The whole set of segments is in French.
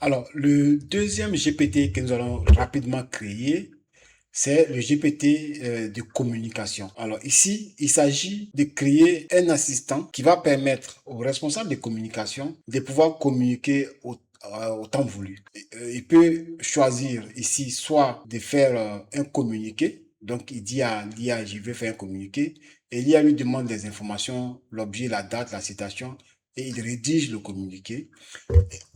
Alors, le deuxième GPT que nous allons rapidement créer, c'est le GPT de communication. Alors ici, il s'agit de créer un assistant qui va permettre aux responsables de communication de pouvoir communiquer au temps voulu. Il peut choisir ici soit de faire un communiqué, donc il dit à l'IA, je vais faire un communiqué, et l'IA lui demande des informations, l'objet, la date, la citation, et il rédige le communiqué.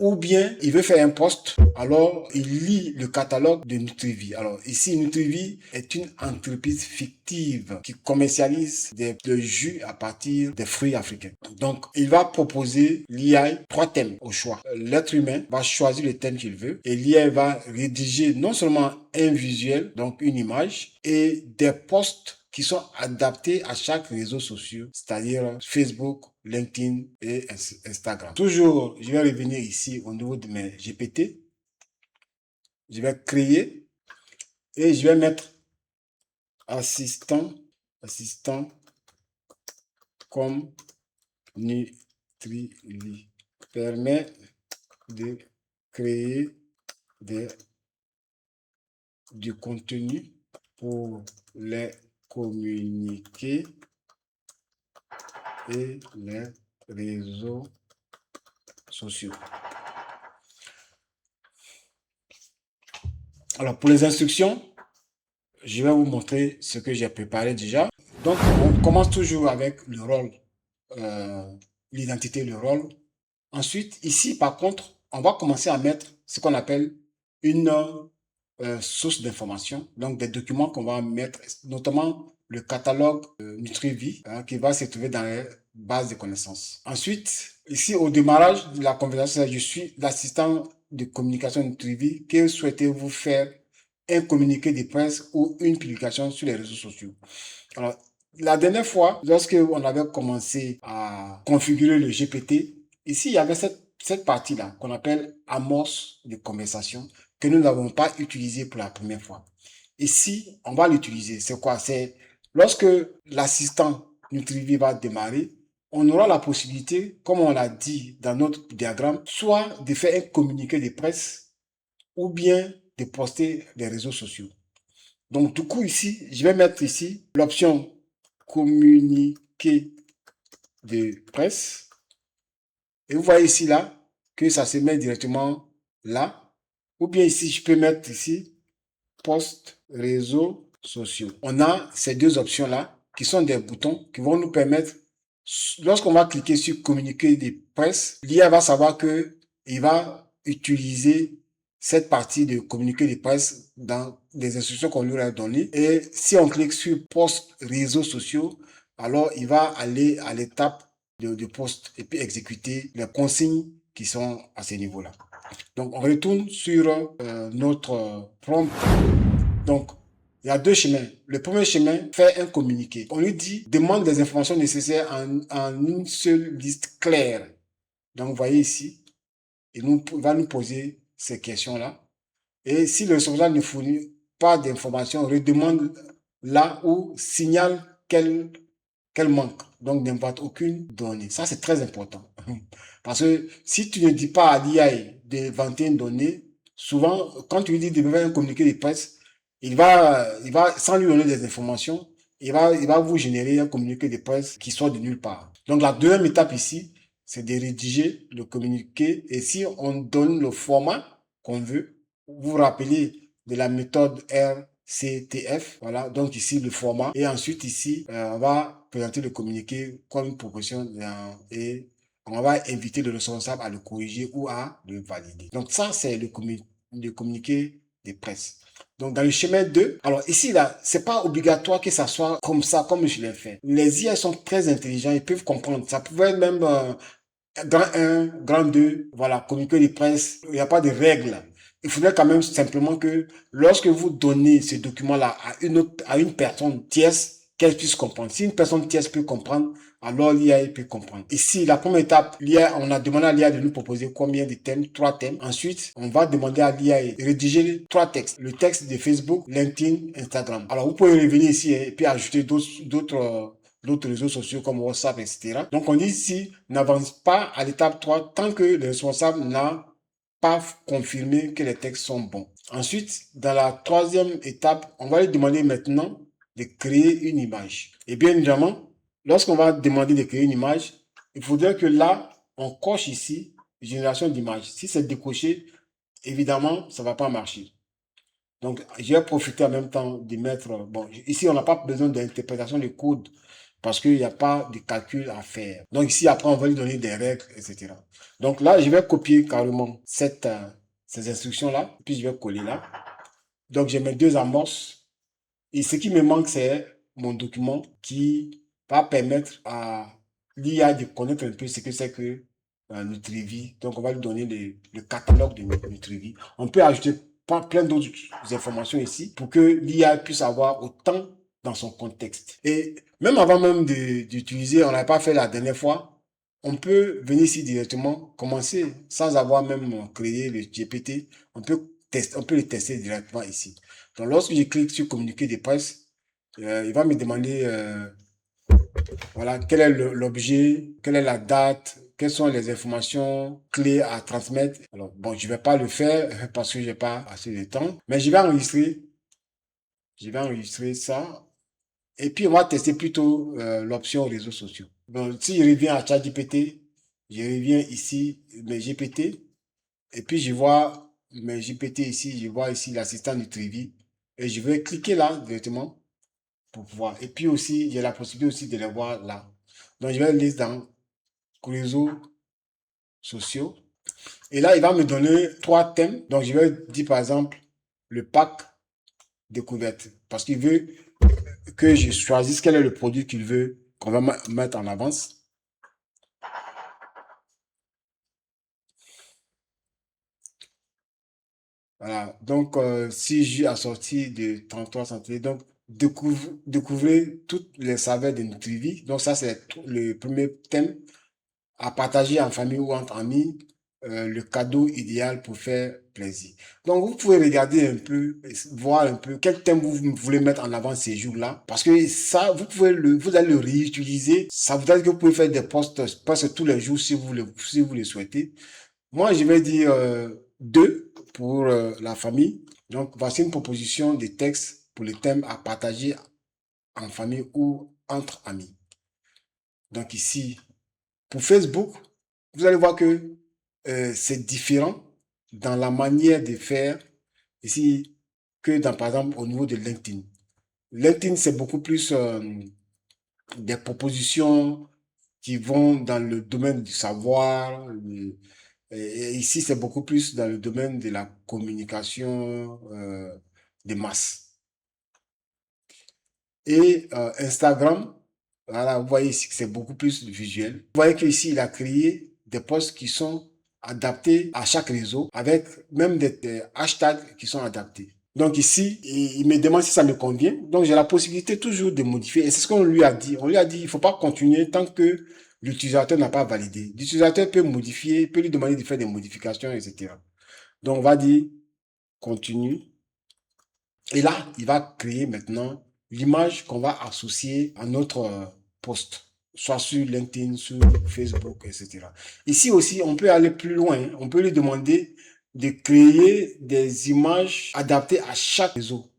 Ou bien il veut faire un post, alors il lit le catalogue de Nutrivie. Alors ici, Nutrivie est une entreprise fictive qui commercialise des jus à partir des fruits africains. Donc il va proposer l'IA 3 thèmes au choix. L'être humain va choisir le thème qu'il veut et l'IA va rédiger non seulement un visuel, donc une image, et des posts qui sont adaptés à chaque réseau social, c'est-à-dire Facebook, LinkedIn et Instagram. Toujours, je vais revenir ici au niveau de mes GPT. Je vais créer et je vais mettre assistant comme Nutrili. Permet de créer des, du contenu pour les communiquer et les réseaux sociaux. Alors, pour les instructions, je vais vous montrer ce que j'ai préparé déjà. Donc, on commence toujours avec le rôle, euh, l'identité, le rôle. Ensuite, ici, par contre, on va commencer à mettre ce qu'on appelle une source d'information. Donc, des documents qu'on va mettre, notamment le catalogue Nutrivie, hein, qui va se trouver dans les bases de connaissances. Ensuite, ici, au démarrage de la conversation, je suis l'assistant de communication Nutrivie. Que souhaitez-vous faire? Un communiqué de presse ou une publication sur les réseaux sociaux. Alors, la dernière fois, lorsque on avait commencé à configurer le GPT, ici, il y avait cette partie-là qu'on appelle amorce de conversation que nous n'avons pas utilisée pour la première fois. Ici, on va l'utiliser. C'est quoi? C'est lorsque l'assistant Nutrivie va démarrer, on aura la possibilité, comme on l'a dit dans notre diagramme, soit de faire un communiqué de presse ou bien de poster les réseaux sociaux. Donc, du coup, ici, je vais mettre ici l'option communiqué de presse. Et vous voyez ici, là, que ça se met directement là. Ou bien ici, je peux mettre ici post réseaux sociaux. On a ces deux options-là qui sont des boutons qui vont nous permettre, lorsqu'on va cliquer sur communiquer de presse, l'IA va savoir que il va utiliser cette partie de communiquer de presse dans les instructions qu'on lui a données. Et si on clique sur post réseaux sociaux, alors il va aller à l'étape de post et puis exécuter les consignes qui sont à ce niveau-là. Donc, on retourne sur notre prompt. Donc, il y a deux chemins. Le premier chemin, fait un communiqué. On lui dit, demande des informations nécessaires en une seule liste claire. Donc, vous voyez ici, il va nous poser ces questions-là. Et si le responsable ne fournit pas d'informations, redemande là où signale qu'elle manque. Donc, n'importe aucune donnée. Ça, c'est très important. Parce que si tu ne dis pas à l'IA d'inventer une donnée, souvent, quand tu lui dis de faire un communiqué de presse, sans lui donner des informations, il va vous générer un communiqué de presse qui sort de nulle part. Donc, la deuxième étape ici, c'est de rédiger le communiqué. Et si on donne le format qu'on veut, vous vous rappelez de la méthode RCTF, voilà, donc ici le format. Et ensuite ici, on va présenter le communiqué comme une proposition et on va inviter le responsable à le corriger ou à le valider. Donc ça, c'est le communiqué de presse. Donc, dans le chemin 2, alors ici, là, c'est pas obligatoire que ça soit comme ça, comme je l'ai fait. Les IA sont très intelligents, ils peuvent comprendre. Ça pouvait être même grand 1, grand 2, voilà, communiqué de presse, il n'y a pas de règles. Il faudrait quand même simplement que lorsque vous donnez ce document-là à une personne tierce, qu'elle puisse comprendre. Si une personne tierce peut comprendre, alors l'IA peut comprendre. Ici, la première étape, l'IA, on a demandé à l'IA de nous proposer combien de thèmes? 3 thèmes. Ensuite, on va demander à l'IA de rédiger 3 textes. Le texte de Facebook, LinkedIn, Instagram. Alors, vous pouvez revenir ici et puis ajouter d'autres réseaux sociaux comme WhatsApp, etc. Donc, on dit ici, n'avance pas à l'étape 3 tant que le responsable n'a pas confirmer que les textes sont bons. Ensuite, dans la troisième étape, on va lui demander maintenant de créer une image. Et bien évidemment, lorsqu'on va demander de créer une image, il faudrait que là, on coche ici génération d'image. Si c'est décoché, évidemment, ça ne va pas marcher. Donc, j'ai profité en même temps de mettre, bon, ici, on n'a pas besoin d'interprétation de code parce qu'il n'y a pas de calcul à faire. Donc, ici, après, on va lui donner des règles, etc. Donc là, je vais copier carrément ces instructions-là, puis je vais coller là. Donc, j'ai mes deux amorces. Et ce qui me manque, c'est mon document qui va permettre à l'IA de connaître un peu ce que c'est que Nutrivie. Donc, on va lui donner le catalogue de Nutrivie. On peut ajouter plein d'autres informations ici pour que l'IA puisse avoir autant dans son contexte. Et même avant même d'utiliser, on n'a pas fait la dernière fois, on peut venir ici directement, commencer sans avoir même créé le GPT. On peut le tester directement ici. Donc, lorsque je clique sur communiquer de presse, il va me demander voilà, quel est l'objet, quelle est la date, quelles sont les informations clés à transmettre. Alors, bon, je ne vais pas le faire parce que je n'ai pas assez de temps, mais je vais enregistrer. Je vais enregistrer ça. Et puis, on va tester plutôt l'option réseaux sociaux. Donc, si je reviens à ChatGPT, je reviens ici, mes GPT, et puis je vois mes GPT ici, je vois ici l'assistant du Trivi, et je vais cliquer là directement pour pouvoir. Et puis aussi, j'ai la possibilité aussi de les voir là. Donc, je vais aller dans réseaux sociaux. Et là, il va me donner trois thèmes. Donc, je vais dire par exemple le pack découverte. Parce qu'il veut que je choisisse quel est le produit qu'il veut qu'on va mettre en avance. Voilà. Donc, si j'ai assorti de 33 centilitres, donc découvrez toutes les saveurs de Nutrivie. Donc, ça, c'est le premier thème. À partager en famille ou entre amis, le cadeau idéal pour faire plaisir. Donc, vous pouvez regarder un peu, voir un peu quel thème vous voulez mettre en avant ces jours-là. Parce que ça, vous allez le réutiliser. Ça voudrait dire que vous pouvez faire des posts presque tous les jours si vous le souhaitez. Moi, je vais dire deux pour la famille. Donc, voici une proposition de texte pour les thèmes à partager en famille ou entre amis. Donc ici, pour Facebook, vous allez voir que c'est différent dans la manière de faire ici que dans, par exemple, au niveau de LinkedIn. LinkedIn, c'est beaucoup plus des propositions qui vont dans le domaine du savoir. Et ici, c'est beaucoup plus dans le domaine de la communication de masse. Et Instagram, voilà, vous voyez ici que c'est beaucoup plus visuel. Vous voyez qu'ici, il a créé des posts qui sont adaptés à chaque réseau avec même des hashtags qui sont adaptés. Donc ici, il me demande si ça me convient. Donc j'ai la possibilité toujours de modifier. Et c'est ce qu'on lui a dit. On lui a dit, il ne faut pas continuer tant que l'utilisateur n'a pas validé. L'utilisateur peut modifier, peut lui demander de faire des modifications, etc. Donc on va dire continue. Et là, il va créer maintenant l'image qu'on va associer à notre post, soit sur LinkedIn, sur Facebook, etc. Ici aussi, on peut aller plus loin. On peut lui demander de créer des images adaptées à chaque réseau.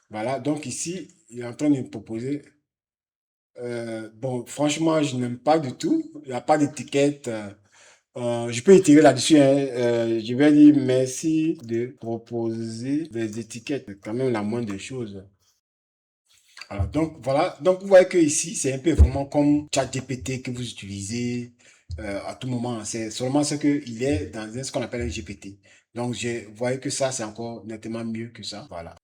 Voilà, donc ici, il est en train de me proposer. Bon, franchement, je n'aime pas du tout. Il n'y a pas d'étiquette. Je peux itérer là-dessus, hein. Je vais dire merci de proposer des étiquettes. C'est quand même la moindre des choses. Alors, donc, voilà. Donc, vous voyez que ici, c'est un peu vraiment comme ChatGPT que vous utilisez à tout moment. C'est seulement ce qu'il est dans ce qu'on appelle un GPT. Donc, vous voyez que ça, c'est encore nettement mieux que ça. Voilà.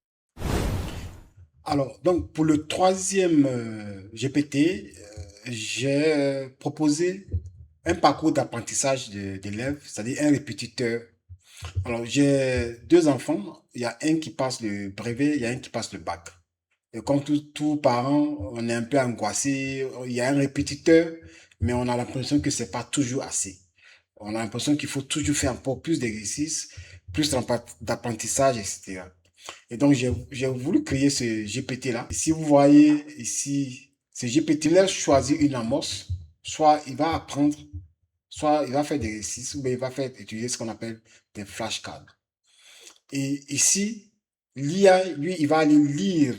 Alors, donc, pour le troisième GPT, j'ai proposé un parcours d'apprentissage d'élèves, c'est-à-dire un répétiteur. Alors, j'ai deux enfants. Il y a un qui passe le brevet, il y a un qui passe le bac. Et comme tous parents, on est un peu angoissé. Il y a un répétiteur, mais on a l'impression que c'est pas toujours assez. On a l'impression qu'il faut toujours faire encore plus d'exercices, plus d'apprentissage, etc. Et donc, j'ai voulu créer ce GPT-là. Et si vous voyez ici, ce GPT-là choisit une amorce, soit il va apprendre soit il va faire des exercices, ou bien il va faire utiliser ce qu'on appelle des flashcards. Et ici, l'IA, lui, il va aller lire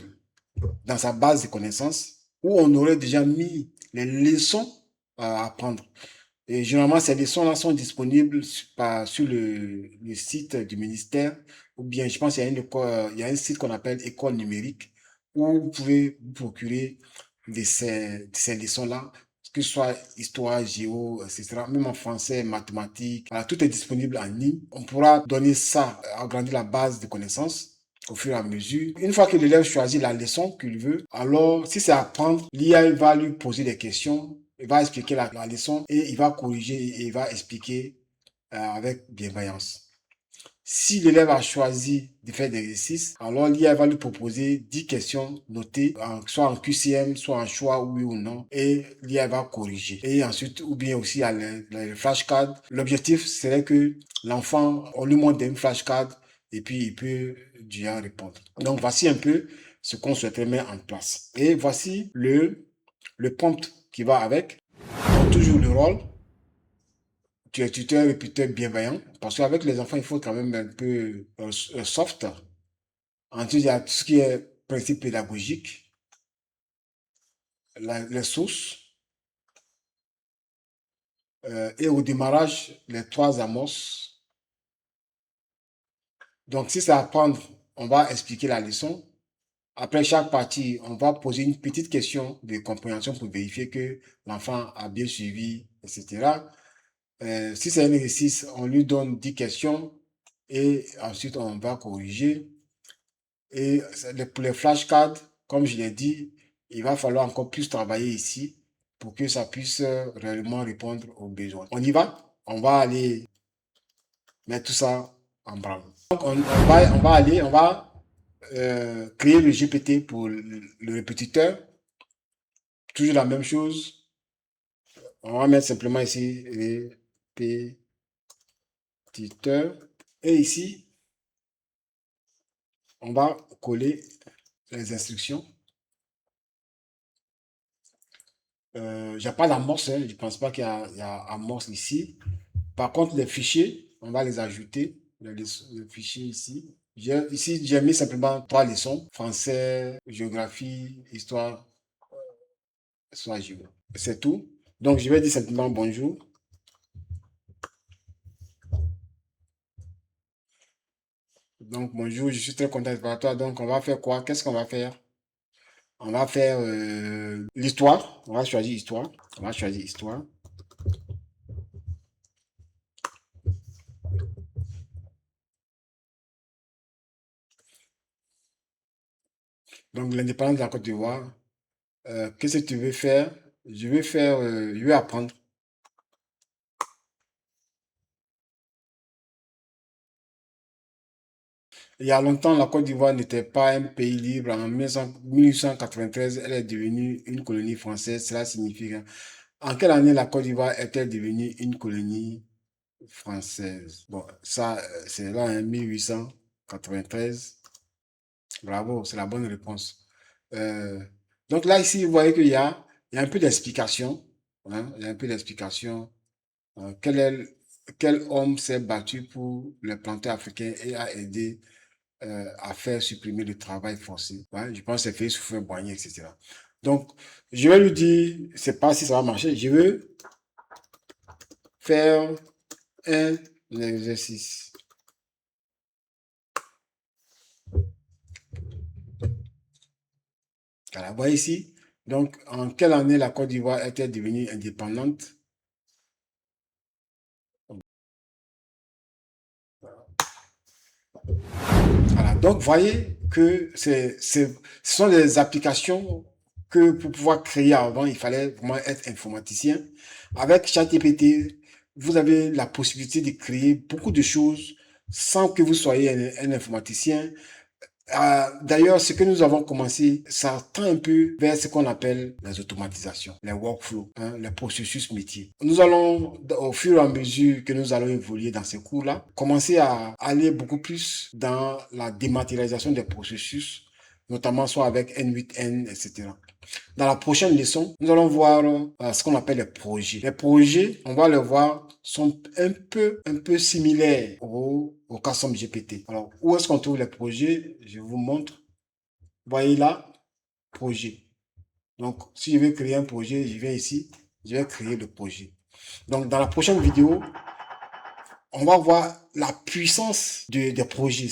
dans sa base de connaissances où on aurait déjà mis les leçons à apprendre. Et généralement, ces leçons-là sont disponibles sur le site du ministère, ou bien je pense qu'il y a il y a un site qu'on appelle École numérique, où vous pouvez vous procurer de ces leçons-là, que ce soit histoire, géo, etc., même en français, mathématiques. Voilà, tout est disponible en ligne. On pourra donner ça, agrandir la base de connaissances au fur et à mesure. Une fois que l'élève choisit la leçon qu'il veut, alors si c'est à apprendre, l'IA va lui poser des questions, il va expliquer la leçon et il va corriger et il va expliquer avec bienveillance. Si l'élève a choisi de faire des exercices, alors l'IA va lui proposer 10 questions notées, soit en QCM, soit en choix, oui ou non, et l'IA va corriger. Et ensuite, ou bien aussi à les flashcards. L'objectif serait que l'enfant, on lui montre une flashcard et puis il peut déjà répondre. Donc voici un peu ce qu'on souhaiterait mettre en place. Et voici le prompt qui va avec. Donc, toujours le rôle. Tu es tuteur et tuteur bienveillant. Parce qu'avec les enfants, il faut quand même un peu soft. Ensuite, il y a tout ce qui est principe pédagogique, les sources, et au démarrage, les trois amorces. Donc, si c'est à apprendre, on va expliquer la leçon. Après chaque partie, on va poser une petite question de compréhension pour vérifier que l'enfant a bien suivi, etc. Si c'est un exercice, on lui donne 10 questions et ensuite on va corriger. Et pour les flashcards, comme je l'ai dit, il va falloir encore plus travailler ici pour que ça puisse réellement répondre aux besoins. On y va? On va aller mettre tout ça en branle. Donc on va créer le GPT pour le répétiteur. Toujours la même chose. On va mettre simplement ici répétiteur. Et ici, on va coller les instructions. Il n'y a pas d'amorce, hein, je ne pense pas qu'il y a amorce ici. Par contre, les fichiers, on va les ajouter. Le fichier ici. Ici, j'ai mis simplement 3 leçons. Français, géographie, histoire, soit géo. C'est tout. Donc, je vais dire simplement bonjour. Donc, bonjour, je suis très content d'être avec toi. Donc, on va faire quoi? Qu'est-ce qu'on va faire? On va faire l'histoire. On va choisir histoire. On va choisir histoire. Donc, l'indépendance de la Côte d'Ivoire. Qu'est-ce que tu veux faire? Je vais apprendre. Il y a longtemps, la Côte d'Ivoire n'était pas un pays libre. En 1893, elle est devenue une colonie française. Cela signifie en quelle année la Côte d'Ivoire est-elle devenue une colonie française? Bon, ça, c'est là, en 1893. Bravo, c'est la bonne réponse. Euh, donc là, ici, vous voyez il y a un peu d'explication. Hein, il y a un peu d'explication. Quel homme s'est battu pour les plantés africains et a aidé à faire supprimer le travail forcé. Ouais, je pense que c'est Félix Houphouët-Boigny, etc. Donc, je vais lui dire, je sais pas si ça va marcher, je veux faire un exercice. Voilà, voyez ici. Donc, en quelle année la Côte d'Ivoire était devenue indépendante? Voilà, donc voyez que ce sont des applications que pour pouvoir créer avant, il fallait vraiment être informaticien. Avec ChatGPT, vous avez la possibilité de créer beaucoup de choses sans que vous soyez un informaticien. D'ailleurs, ce que nous avons commencé, ça tend un peu vers ce qu'on appelle les automatisations, les workflows, hein, les processus métiers. Nous allons, au fur et à mesure que nous allons évoluer dans ces cours-là, commencer à aller beaucoup plus dans la dématérialisation des processus, notamment soit avec N8N, etc. Dans la prochaine leçon, nous allons voir ce qu'on appelle les projets. Les projets, on va le voir, sont un peu similaires au Custom GPT. Alors, où est-ce qu'on trouve les projets? Je vous montre. Voyez là, projet. Donc, si je veux créer un projet, je viens ici, je vais créer le projet. Donc, dans la prochaine vidéo, on va voir la puissance des projets.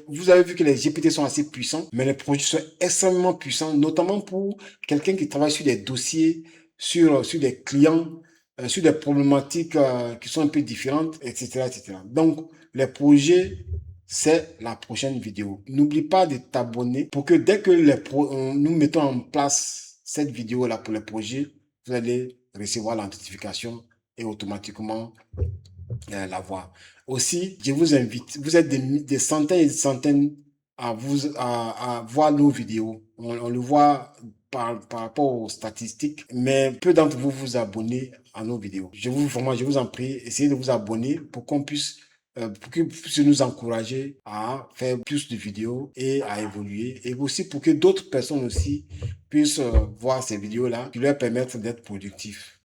Vous avez vu que les GPT sont assez puissants, mais les projets sont extrêmement puissants, notamment pour quelqu'un qui travaille sur des dossiers, sur des clients, sur des problématiques qui sont un peu différentes, etc., etc. Donc, les projets, c'est la prochaine vidéo. N'oublie pas de t'abonner pour que dès que nous mettons en place cette vidéo-là pour les projets, vous allez recevoir la notification et automatiquement la voir. Aussi, je vous invite, vous êtes des centaines et des centaines à voir nos vidéos. On le voit par rapport aux statistiques, mais peu d'entre vous vous abonnez à nos vidéos. Je vous en prie, essayez de vous abonner pour qu'on puisse pour que vous puissiez nous encourager à faire plus de vidéos et à évoluer. Et aussi pour que d'autres personnes aussi puissent voir ces vidéos-là qui leur permettent d'être productifs.